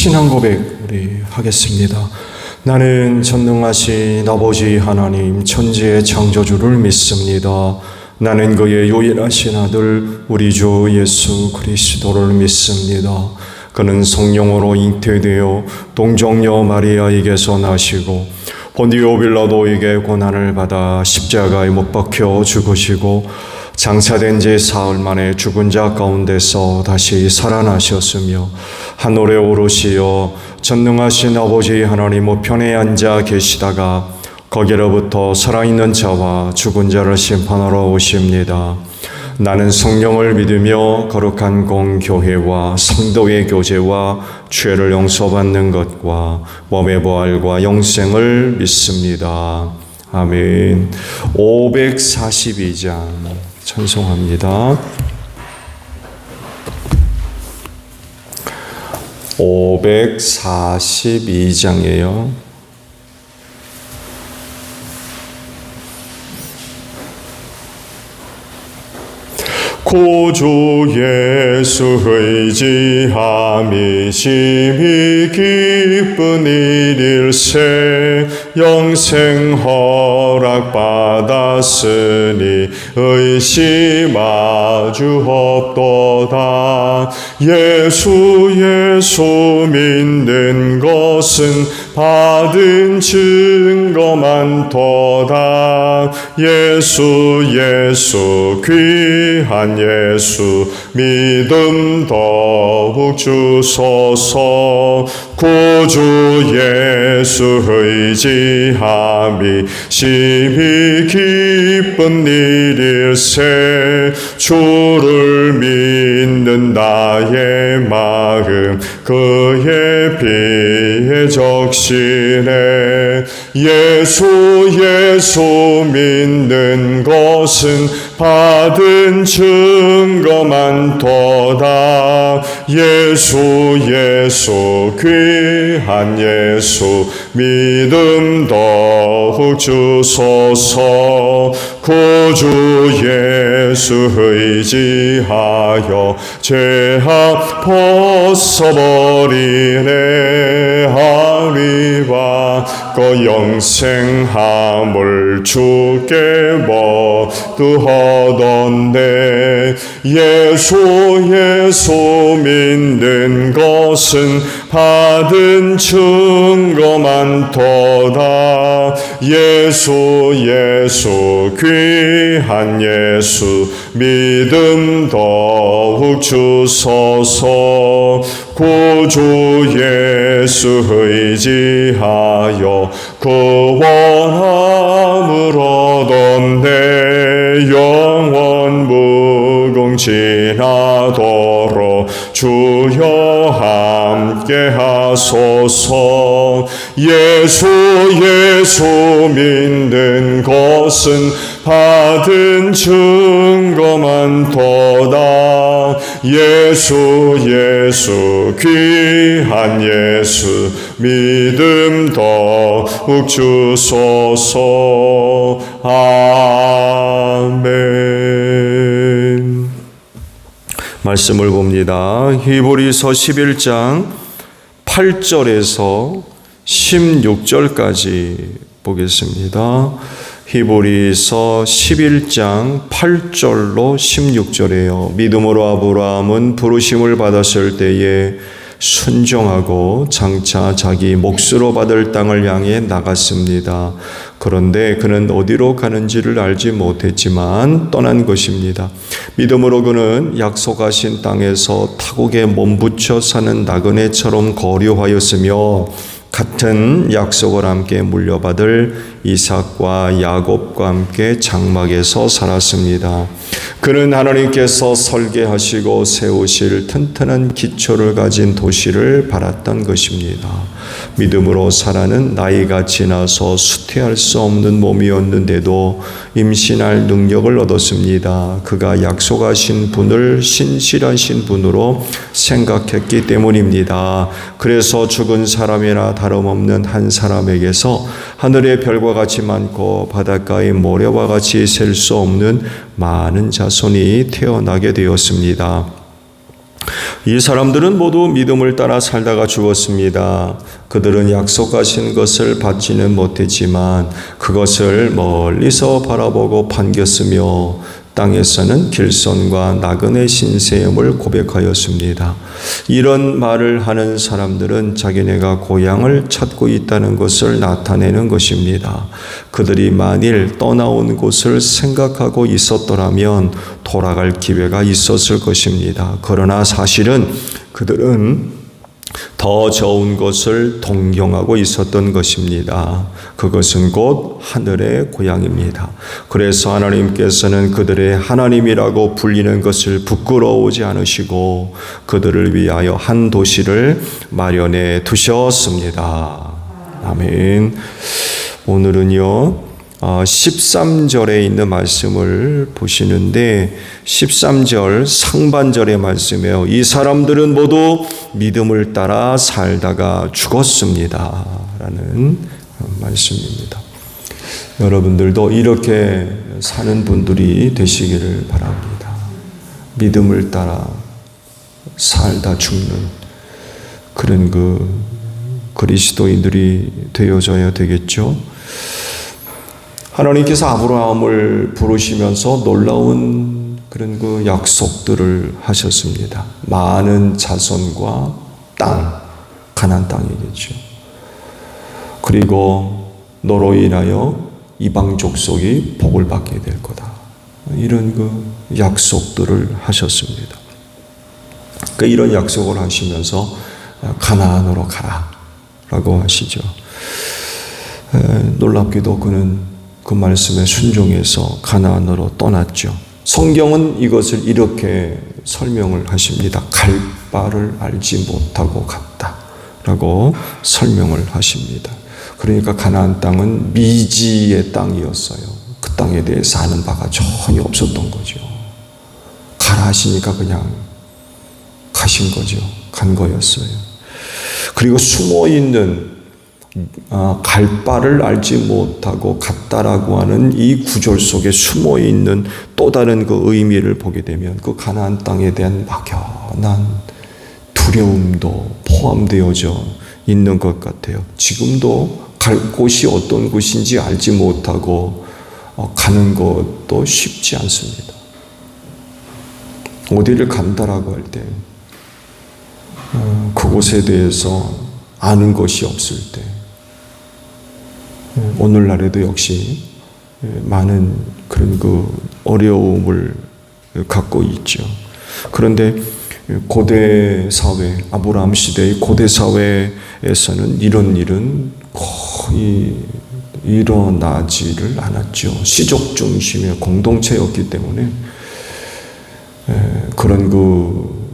신앙 고백 우리 하겠습니다. 나는 전능하신 아버지 하나님 천지의 창조주를 믿습니다. 나는 그의 유일하신 아들 우리 주 예수 그리스도를 믿습니다. 그는 성령으로 잉태되어 동정녀 마리아에게서 나시고 본디오 빌라도에게 고난을 받아 십자가에 못 박혀 죽으시고 장사된 지 사흘 만에 죽은 자 가운데서 다시 살아나셨으며 하늘에 오르시어 전능하신 아버지 하나님 우편에 앉아 계시다가 거기로부터 살아있는 자와 죽은 자를 심판하러 오십니다. 나는 성령을 믿으며 거룩한 공교회와 성도의 교제와 죄를 용서받는 것과 몸의 부활과 영생을 믿습니다. 아멘. 542장 찬송합니다. 542장이에요. 구주 예수 의지함이 심히 기쁜 일일세. 영생 허락받았으니 의심하주 없도다. 예수 믿는 것은 받은 증거 많도다. 예수 귀한 예수 믿음 더욱 주소서. 구주 예수 의지함이 심히 기쁜 일일세. 주를 믿는 나의 마음 그의 피에 적시네. 예수 믿는 것은 받은 증거 많도다. 예수 귀한 예수 믿음 더욱 주소서. 구주 예수 의지하여 죄악 벗어버리네. 하리와 그 영생함을 주께 모두 얻었네. 예수 믿는 것은 받은 증거 많도다. 예수 귀한 예수 믿음 더욱 주소서. 구주 예수 의지하여 구원함을 얻었네. 영원 무궁지나도록 주여 함께 하소서. 예수 믿는 것은 받은 증거 많도다. 예수 귀한 예수 믿음 더욱 주소서. 아멘. 말씀을 봅니다. 히브리서 11장 8절에서 16절까지 보겠습니다. 히브리서 11장 8절로 16절이에요. 믿음으로 아브라함은 부르심을 받았을 때에 순종하고 장차 자기 몫으로 받을 땅을 향해 나갔습니다. 그런데 그는 어디로 가는지를 알지 못했지만 떠난 것입니다. 믿음으로 그는 약속하신 땅에서 타국에 몸붙여 사는 나그네처럼 거류하였으며 같은 약속을 함께 물려받을 이삭과 야곱과 함께 장막에서 살았습니다. 그는 하나님께서 설계하시고 세우실 튼튼한 기초를 가진 도시를 바랐던 것입니다. 믿음으로 사라는 나이가 지나서 수태할 수 없는 몸이었는데도 임신할 능력을 얻었습니다. 그가 약속하신 분을 신실하신 분으로 생각했기 때문입니다. 그래서 죽은 사람이나 다름없는 한 사람에게서 하늘의 별과 같이 많고 바닷가의 모래와 같이 셀 수 없는 많은 자손이 태어나게 되었습니다. 이 사람들은 모두 믿음을 따라 살다가 죽었습니다. 그들은 약속하신 것을 받지는 못했지만 그것을 멀리서 바라보고 반겼으며 땅에서는 길손과 나그네 신세임을 고백하였습니다. 이런 말을 하는 사람들은 자기네가 고향을 찾고 있다는 것을 나타내는 것입니다. 그들이 만일 떠나온 곳을 생각하고 있었더라면 돌아갈 기회가 있었을 것입니다. 그러나 사실은 그들은 더 좋은 것을 동경하고 있었던 것입니다. 그것은 곧 하늘의 고향입니다. 그래서 하나님께서는 그들의 하나님이라고 불리는 것을 부끄러워하지 않으시고 그들을 위하여 한 도시를 마련해 두셨습니다. 아멘. 오늘은요 13절에 있는 말씀을 보시는데 13절 상반절의 말씀이에요. 이 사람들은 모두 믿음을 따라 살다가 죽었습니다 라는 말씀입니다. 여러분들도 이렇게 사는 분들이 되시기를 바랍니다. 믿음을 따라 살다 죽는 그런 그리스도인들이 되어져야 되겠죠. 하나님께서 아브라함을 부르시면서 놀라운 그런 그 약속들을 하셨습니다. 많은 자손과 땅, 가나안 땅이겠죠. 그리고 너로 인하여 이방 족속이 복을 받게 될 거다. 이런 그 약속들을 하셨습니다. 그러니까 이런 약속을 하시면서 가나안으로 가라 라고 하시죠. 놀랍게도 그는 그 말씀에 순종해서 가나안으로 떠났죠. 성경은 이것을 이렇게 설명을 하십니다. 갈 바를 알지 못하고 갔다 라고 설명을 하십니다. 그러니까 가나안 땅은 미지의 땅이었어요. 그 땅에 대해서 아는 바가 전혀 없었던 거죠. 가라 하시니까 그냥 가신 거죠. 간 거였어요. 그리고 숨어있는 갈 바를 알지 못하고 갔다라고 하는 이 구절 속에 숨어있는 또 다른 그 의미를 보게 되면 그 가나안 땅에 대한 막연한 두려움도 포함되어져 있는 것 같아요. 지금도 갈 곳이 어떤 곳인지 알지 못하고 가는 것도 쉽지 않습니다. 어디를 간다라고 할 때 그곳에 대해서 아는 것이 없을 때 오늘날에도 역시 많은 그런 그 어려움을 갖고 있죠. 그런데 고대 사회, 아브라함 시대의 고대 사회에서는 이런 일은 거의 일어나지를 않았죠. 시족 중심의 공동체였기 때문에 그런 그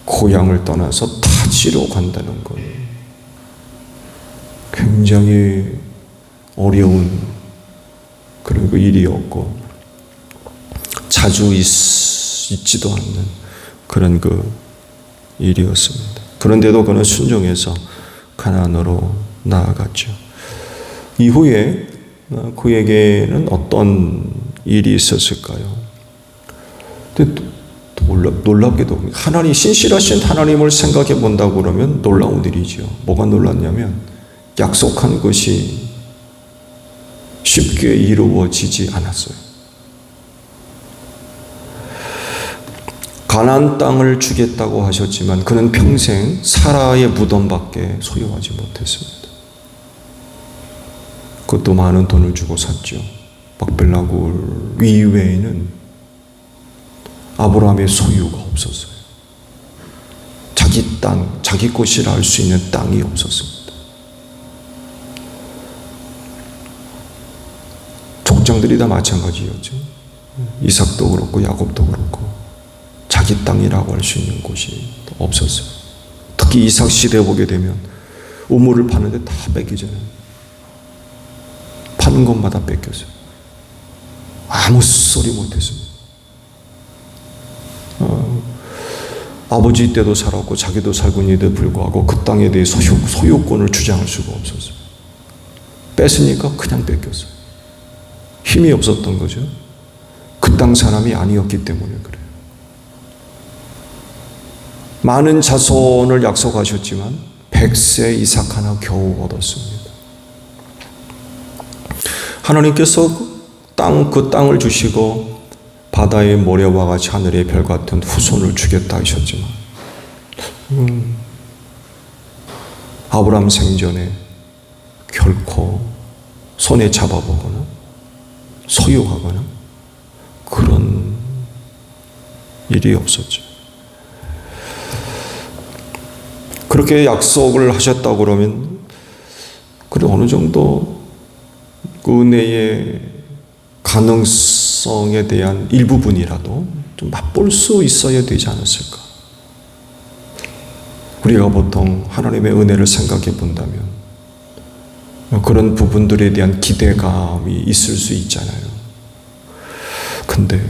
고향을 떠나서 타지로 간다는 건 굉장히 어려운 그런 그 일이었고 자주 있지도 않는 그런 그 일이었습니다. 그런데도 그는 순종해서 가나안으로 나아갔죠. 이후에 그에게는 어떤 일이 있었을까요? 놀랍게도 하나님, 신실하신 하나님을 생각해 본다고 그러면 놀라운 일이죠. 뭐가 놀랐냐면 약속한 것이 쉽게 이루어지지 않았어요. 가나안 땅을 주겠다고 하셨지만 그는 평생 사라의 무덤밖에 소유하지 못했습니다. 그것도 많은 돈을 주고 샀죠. 막벨라 굴 이외에는 아브라함의 소유가 없었어요. 자기 땅, 자기 것이라 할 수 있는 땅이 없었습니다. 족장들이 다 마찬가지였죠. 이삭도 그렇고 야곱도 그렇고 자기 땅이라고 할 수 있는 곳이 없었어요. 특히 이삭 시대에 보게 되면 우물을 파는데 다 뺏기잖아요. 파는 것마다 뺏겼어요. 아무 소리 못했습니다. 아버지 때도 살았고 자기도 살고 있는데 불구하고 그 땅에 대해 소유권을 주장할 수가 없었어요. 뺏으니까 그냥 뺏겼어요. 힘이 없었던 거죠. 그 땅 사람이 아니었기 때문에 그래요. 많은 자손을 약속하셨지만 100세 이삭 하나 겨우 얻었습니다. 하나님께서 그 땅을 주시고 바다의 모래와 같이 하늘의 별 같은 후손을 주겠다 하셨지만 아브라함 생전에 결코 손에 잡아보거나 소유하거나 그런 일이 없었죠. 그렇게 약속을 하셨다고 그러면 그래 어느 정도 그 은혜의 가능성에 대한 일부분이라도 좀 맛볼 수 있어야 되지 않았을까? 우리가 보통 하나님의 은혜를 생각해 본다면 그런 부분들에 대한 기대감이 있을 수 있잖아요. 근데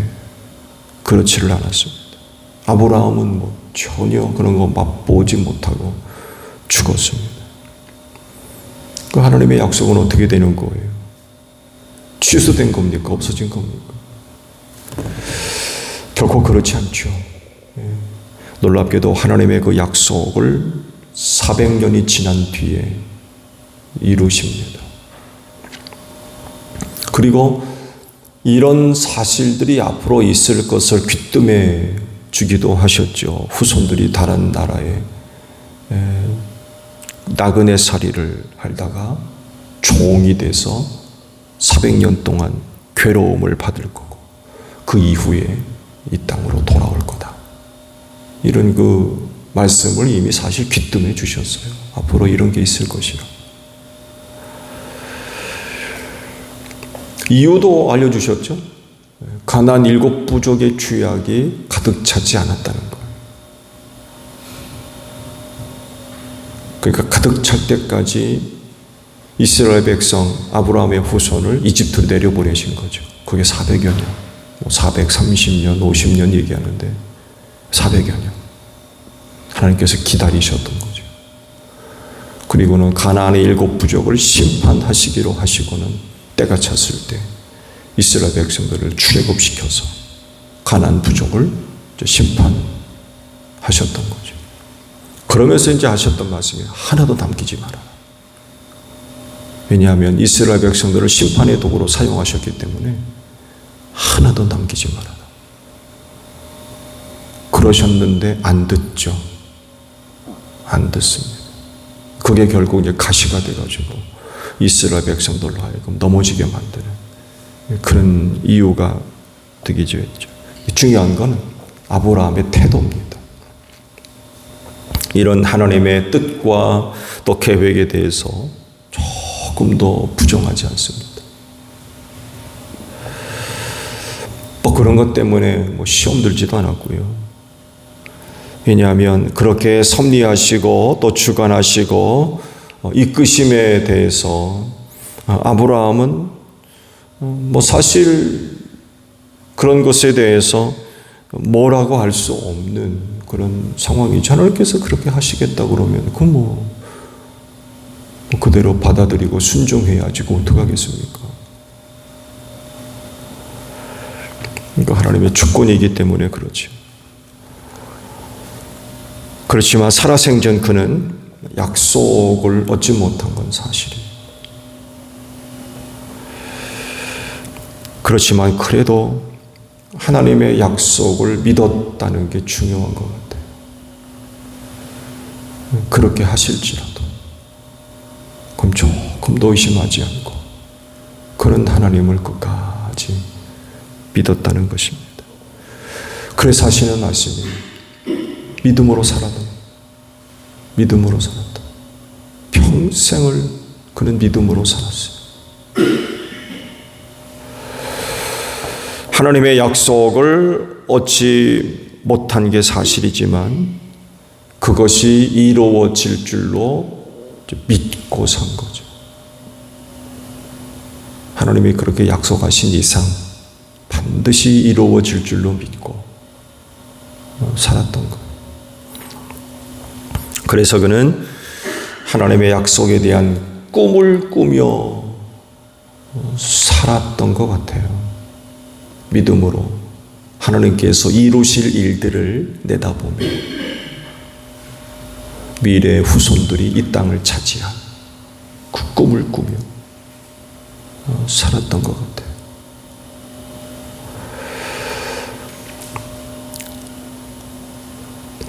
그렇지를 않았습니다. 아브라함은 전혀 그런 거 맛보지 못하고 죽었습니다. 그 하나님의 약속은 어떻게 되는 거예요? 취소된 겁니까? 없어진 겁니까? 결코 그렇지 않죠. 놀랍게도 하나님의 그 약속을 400년이 지난 뒤에 이루십니다. 그리고 이런 사실들이 앞으로 있을 것을 귀뜸해 주기도 하셨죠. 후손들이 다른 나라에 나그네 살이를 하다가 종이 돼서 400년 동안 괴로움을 받을 거고 그 이후에 이 땅으로 돌아올 거다. 이런 그 말씀을 이미 사실 귀뜸해 주셨어요. 앞으로 이런 게 있을 것이라. 이유도 알려주셨죠. 가나안 7 부족의 죄악이 가득 차지 않았다는 거예요. 그러니까 가득 찰 때까지 이스라엘 백성 아브라함의 후손을 이집트로 내려보내신 거죠. 그게 400여 년, 430년, 50년 얘기하는데 400여 년 하나님께서 기다리셨던 거죠. 그리고는 가나안의 7 부족을 심판하시기로 하시고는 때가 찼을 때 이스라엘 백성들을 출애굽시켜서 가나안 부족을 심판하셨던 거죠. 그러면서 이제 하셨던 말씀이 하나도 남기지 마라. 왜냐하면 이스라엘 백성들을 심판의 도구로 사용하셨기 때문에 하나도 남기지 마라. 그러셨는데 안 듣죠. 안 듣습니다. 그게 결국 이제 가시가 돼가지고 이스라엘 백성들로 하여금 넘어지게 만드는 그런 이유가 되기도 했죠. 중요한 건 아브라함의 태도입니다. 이런 하나님의 뜻과 또 계획에 대해서 조금도 부정하지 않습니다. 뭐 그런 것 때문에 시험 들지도 않았고요. 왜냐하면 그렇게 섭리하시고 또 주관하시고 이끄심에 대해서 아브라함은 사실 그런 것에 대해서 뭐라고 할 수 없는 그런 상황이죠. 하나님께서 그렇게 하시겠다 그러면 그대로 받아들이고 순종해야지 어떡하겠습니까? 그러니까 하나님의 주권이기 때문에 그렇죠. 그렇지만 살아생전 그는 약속을 얻지 못한 건 사실이에요. 그렇지만 그래도 하나님의 약속을 믿었다는 게 중요한 것 같아요. 그렇게 하실지라도 그럼 조금도 의심하지 않고 그런 하나님을 끝까지 믿었다는 것입니다. 그래서 하시는 말씀이 믿음으로 살았다. 믿음으로 살았다. 평생을 그는 믿음으로 살았어요. 하나님의 약속을 얻지 못한 게 사실이지만 그것이 이루어질 줄로 믿고 산 거죠. 하나님이 그렇게 약속하신 이상 반드시 이루어질 줄로 믿고 살았던 것. 그래서 그는 하나님의 약속에 대한 꿈을 꾸며 살았던 것 같아요. 믿음으로 하나님께서 이루실 일들을 내다보며 미래의 후손들이 이 땅을 차지한 그 꿈을 꾸며 살았던 것 같아요.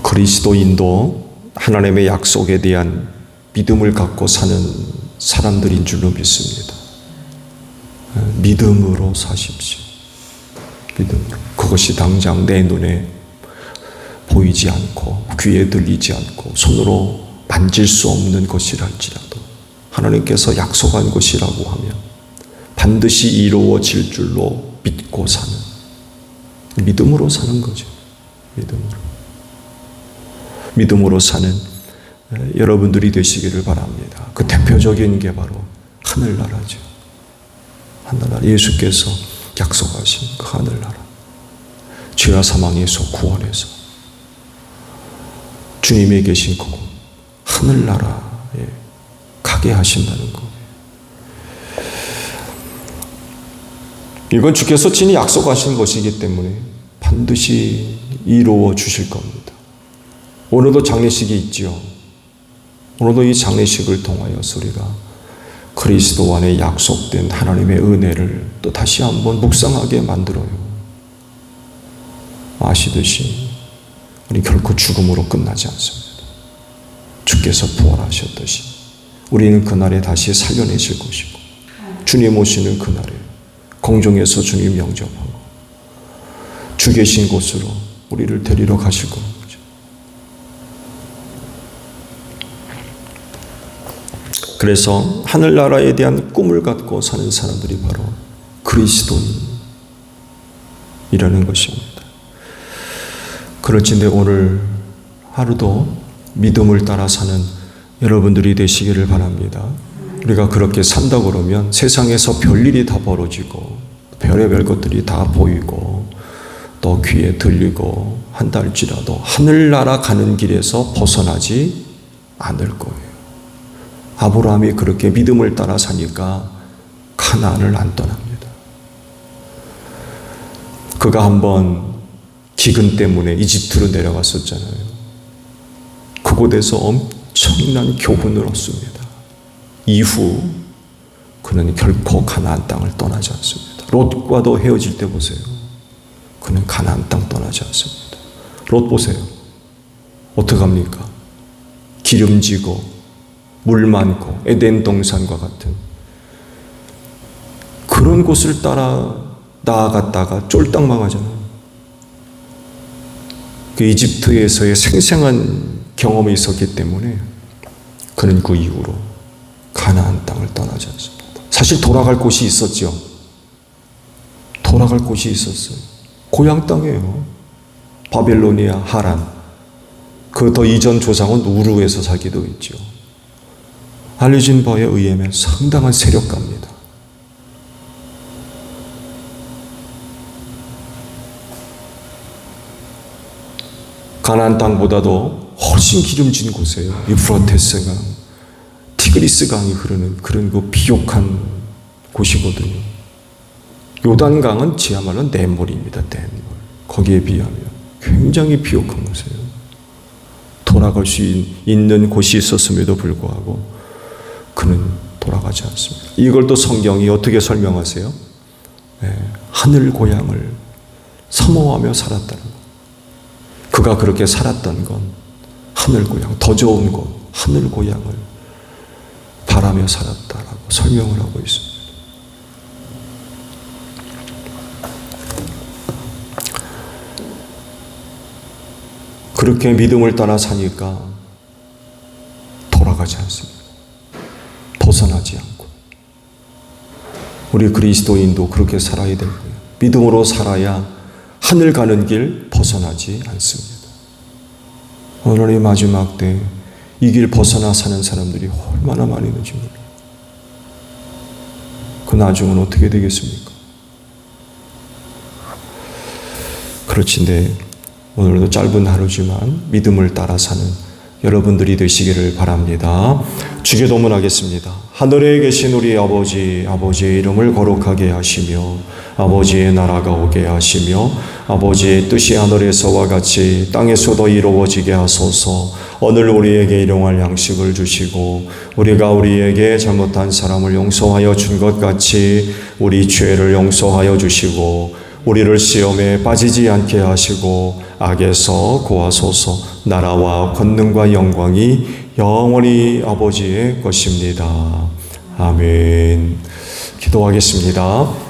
그리스도인도 하나님의 약속에 대한 믿음을 갖고 사는 사람들인 줄로 믿습니다. 믿음으로 사십시오. 믿음으로. 그것이 당장 내 눈에 보이지 않고 귀에 들리지 않고 손으로 만질 수 없는 것이랄지라도 하나님께서 약속한 것이라고 하면 반드시 이루어질 줄로 믿고 사는, 믿음으로 사는 거죠. 믿음으로 사는 여러분들이 되시기를 바랍니다. 그 대표적인 게 바로 하늘나라죠. 하늘나라, 예수께서 약속하신 그 하늘나라. 죄와 사망에서 구원해서 주님의 계신 그곳 하늘나라에 가게 하신다는 것. 이건 주께서 친히 약속하신 것이기 때문에 반드시 이루어 주실 겁니다. 오늘도 장례식이 있지요. 오늘도 이 장례식을 통하여 우리가 그리스도 안에 약속된 하나님의 은혜를 또 다시 한번 묵상하게 만들어요. 아시듯이 우리 결코 죽음으로 끝나지 않습니다. 주께서 부활하셨듯이 우리는 그날에 다시 살려내실 것이고, 주님 오시는 그날에 공중에서 주님 영접하고 주 계신 곳으로 우리를 데리러 가실 겁니다. 그래서 하늘나라에 대한 꿈을 갖고 사는 사람들이 바로 그리스도인이라는 것입니다. 그럴진데 오늘 하루도 믿음을 따라 사는 여러분들이 되시기를 바랍니다. 우리가 그렇게 산다 그러면 세상에서 별일이 다 벌어지고 별의별 것들이 다 보이고 또 귀에 들리고 한다 할지라도 하늘나라 가는 길에서 벗어나지 않을 거예요. 아브라함이 그렇게 믿음을 따라 사니까 가나안을 안 떠납니다. 그가 한번 기근 때문에 이집트로 내려갔었잖아요. 그곳에서 엄청난 교훈을 얻습니다. 이후 그는 결코 가나안 땅을 떠나지 않습니다. 롯과도 헤어질 때 보세요. 그는 가나안 땅 떠나지 않습니다. 롯 보세요. 어떡합니까? 기름지고 물 많고 에덴 동산과 같은 그런 곳을 따라 나아갔다가 쫄딱 망하잖아요. 그 이집트에서의 생생한 경험이 있었기 때문에 그는 그 이후로 가나안 땅을 떠나지 않습니다. 사실 돌아갈 곳이 있었죠. 돌아갈 곳이 있었어요. 고향 땅이에요. 바벨로니아, 하란. 그 더 이전 조상은 우르에서 살기도 했죠. 알려진 바에 의하면 상당한 세력가입니다. 가나안 땅보다도 훨씬 기름진 곳이에요. 유프라테스 강, 티그리스 강이 흐르는 그런 그 비옥한 곳이거든요. 요단강은 지하말로 냇물입니다. 냇물. 거기에 비하면 굉장히 비옥한 곳이에요. 돌아갈 수 있는 곳이 있었음에도 불구하고 그는 돌아가지 않습니다. 이걸 또 성경이 어떻게 설명하세요? 하늘 고향을 사모하며 살았다는 것. 그가 그렇게 살았던 건 하늘 고향, 더 좋은 곳, 하늘 고향을 바라며 살았다라고 설명을 하고 있습니다. 그렇게 믿음을 따라 사니까 돌아가지 않습니다. 벗어나지 않고. 우리 그리스도인도 그렇게 살아야 될 거예요. 믿음으로 살아야 하늘 가는 길 벗어나지 않습니다. 오늘의 마지막 때 이 길 벗어나 사는 사람들이 얼마나 많이 있는지 몰라요. 그 나중은 어떻게 되겠습니까? 그렇지인데 오늘도 짧은 하루지만 믿음을 따라 사는 여러분들이 되시기를 바랍니다. 주기도문하겠습니다. 하늘에 계신 우리 아버지, 아버지의 이름을 거룩하게 하시며 아버지의 나라가 오게 하시며 아버지의 뜻이 하늘에서와 같이 땅에서도 이루어지게 하소서. 오늘 우리에게 일용할 양식을 주시고 우리가 우리에게 잘못한 사람을 용서하여 준 것 같이 우리 죄를 용서하여 주시고 우리를 시험에 빠지지 않게 하시고 악에서 구하소서. 나라와 권능과 영광이 영원히 아버지의 것입니다. 아멘. 기도하겠습니다.